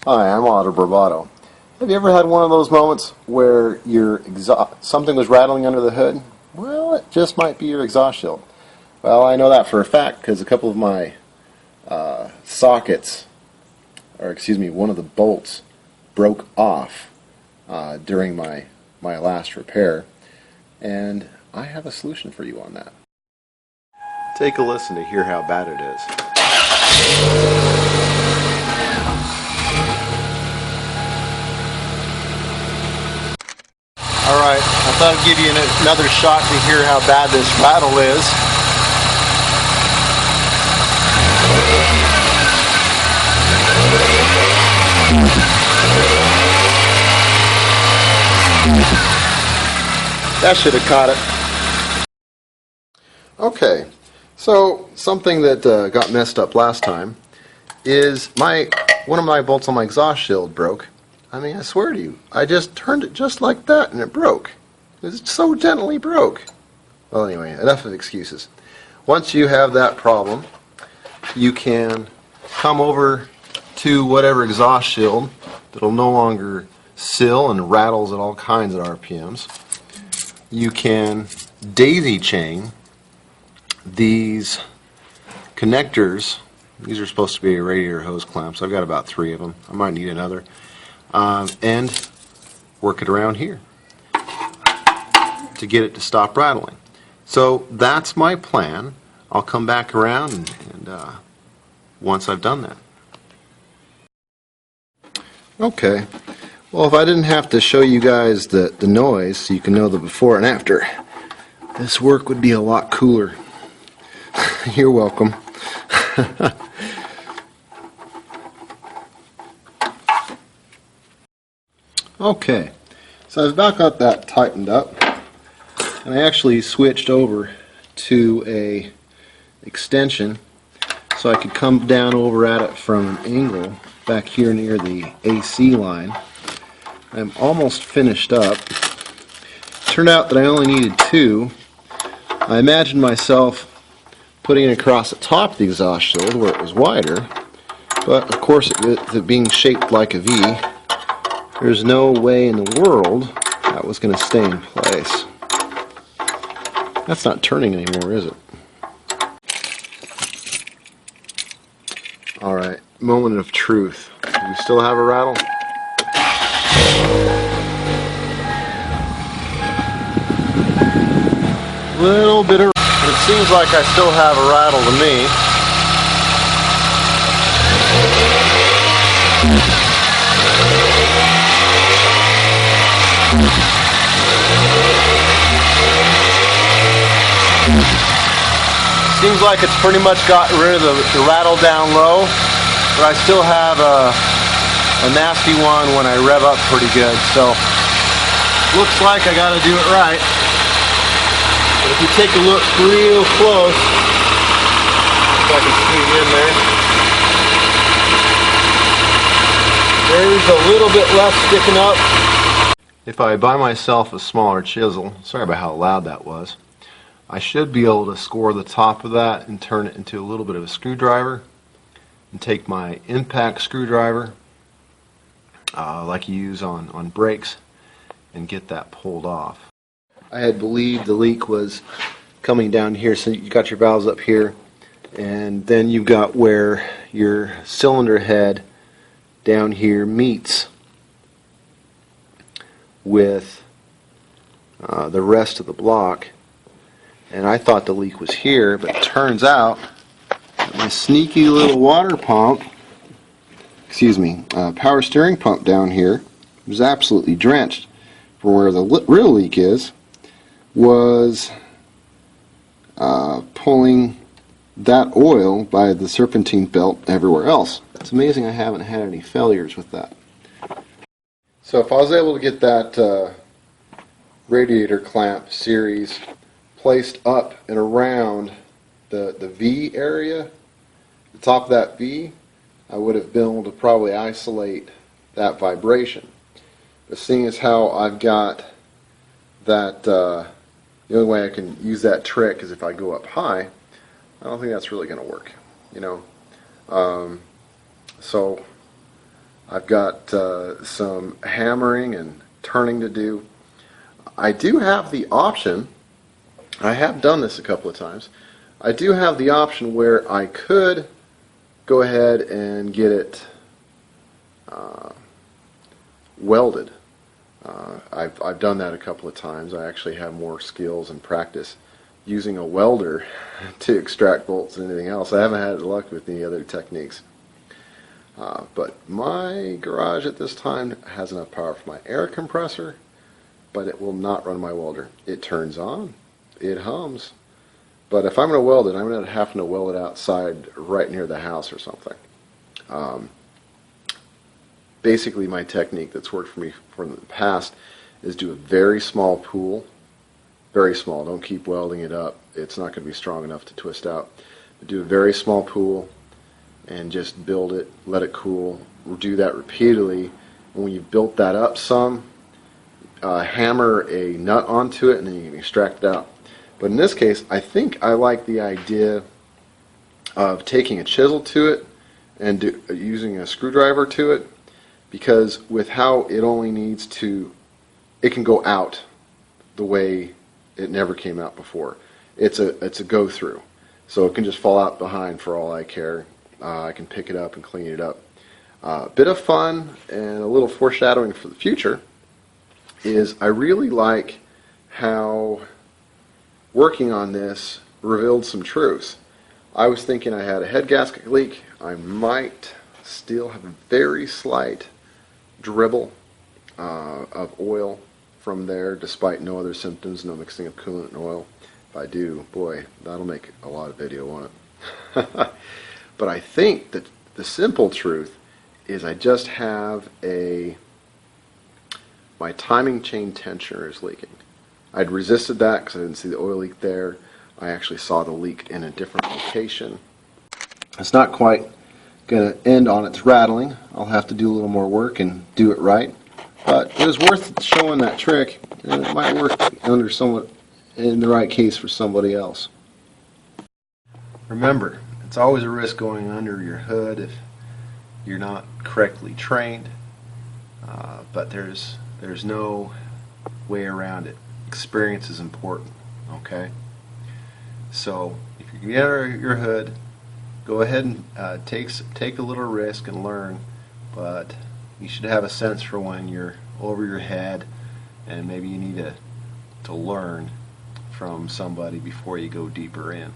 Hi, I'm Otto Bravado. Have you ever had one of those moments where something was rattling under the hood? Well, it just might be your exhaust shield. Well, I know that for a fact because a couple of my sockets, or excuse me, one of the bolts broke off during my last repair, and I have a solution for you on that. Take a listen to hear how bad it is. Alright, I thought I'd give you another shot to hear how bad this rattle is. That should have caught it. Okay, so something that got messed up last time is one of my bolts on my exhaust shield broke. I mean, I swear to you, I just turned it just like that and it broke. It so gently broke. Well, anyway, enough of excuses. Once you have that problem, you can come over to whatever exhaust shield that'll no longer sill and rattles at all kinds of RPMs. You can daisy chain these connectors. These are supposed to be radiator hose clamps. I've got about 3 of them. I might need another. And work it around here to get it to stop rattling. So that's my plan. I'll come back around and once I've done that. Okay. Well, if I didn't have to show you guys the noise so you can know the before and after, this work would be a lot cooler. You're welcome. Okay, so I've about got that tightened up, and I actually switched over to a extension so I could come down over at it from an angle back here near the AC line. I'm almost finished up. Turned out that I only needed 2. I imagined myself putting it across the top of the exhaust shield where it was wider, but of course it being shaped like a V, there's no way in the world that was going to stay in place. That's not turning anymore, is it? Alright, moment of truth. Do we still have a rattle? Little bit of, but it seems like I still have a rattle to me. Seems like it's pretty much got rid of the rattle down low, but I still have a nasty one when I rev up pretty good. So looks like I got to do it right. But if you take a look real close, if I can squeeze in there, there's a little bit left sticking up. If I buy myself a smaller chisel, sorry about how loud that was, I should be able to score the top of that and turn it into a little bit of a screwdriver and take my impact screwdriver like you use on brakes and get that pulled off. I had believed the leak was coming down here, so you got your valves up here and then you've got where your cylinder head down here meets with the rest of the block. And I thought the leak was here, but it turns out that my sneaky little water pump, power steering pump down here was absolutely drenched. For where the real leak is, was pulling that oil by the serpentine belt everywhere else. It's amazing I haven't had any failures with that. So if I was able to get that radiator clamp series placed up and around the V area, the top of that V, I would have been able to probably isolate that vibration. But seeing as how I've got that, the only way I can use that trick is if I go up high, I don't think that's really going to work, you know. So I've got some hammering and turning to do. I do have the option, I have done this a couple of times, I do have the option where I could go ahead and get it welded. I've done that a couple of times. I actually have more skills and practice using a welder to extract bolts than anything else. I haven't had luck with any other techniques. But my garage at this time has enough power for my air compressor, but it will not run my welder. It turns on, it hums, but if I'm going to weld it, I'm going to have to weld it outside right near the house or something. Basically, my technique that's worked for me from the past is do a very small pool, very small, don't keep welding it up, it's not going to be strong enough to twist out. But do a very small pool and just build it, let it cool, do that repeatedly, and when you've built that up some, hammer a nut onto it and then you can extract it out. But in this case, I think I like the idea of taking a chisel to it and using a screwdriver to it, because with how it only needs to, it can go out the way it never came out before. It's a go through, so it can just fall out behind for all I care. I can pick it up and clean it up. Bit of fun and a little foreshadowing for the future is I really like how working on this revealed some truths. I was thinking I had a head gasket leak. I might still have a very slight dribble of oil from there, despite no other symptoms, no mixing of coolant and oil. If I do, boy, that'll make a lot of video, won't it? But I think that the simple truth is I just have my timing chain tensioner is leaking. I'd resisted that because I didn't see the oil leak there. I actually saw the leak in a different location. It's not quite going to end on its rattling. I'll have to do a little more work and do it right. But it was worth showing that trick, and it might work under somewhat in the right case for somebody else. Remember, it's always a risk going under your hood if you're not correctly trained, but there's no way around it. Experience is important, okay? So if you get under your hood, go ahead and take a little risk and learn, but you should have a sense for when you're over your head and maybe you need to learn from somebody before you go deeper in.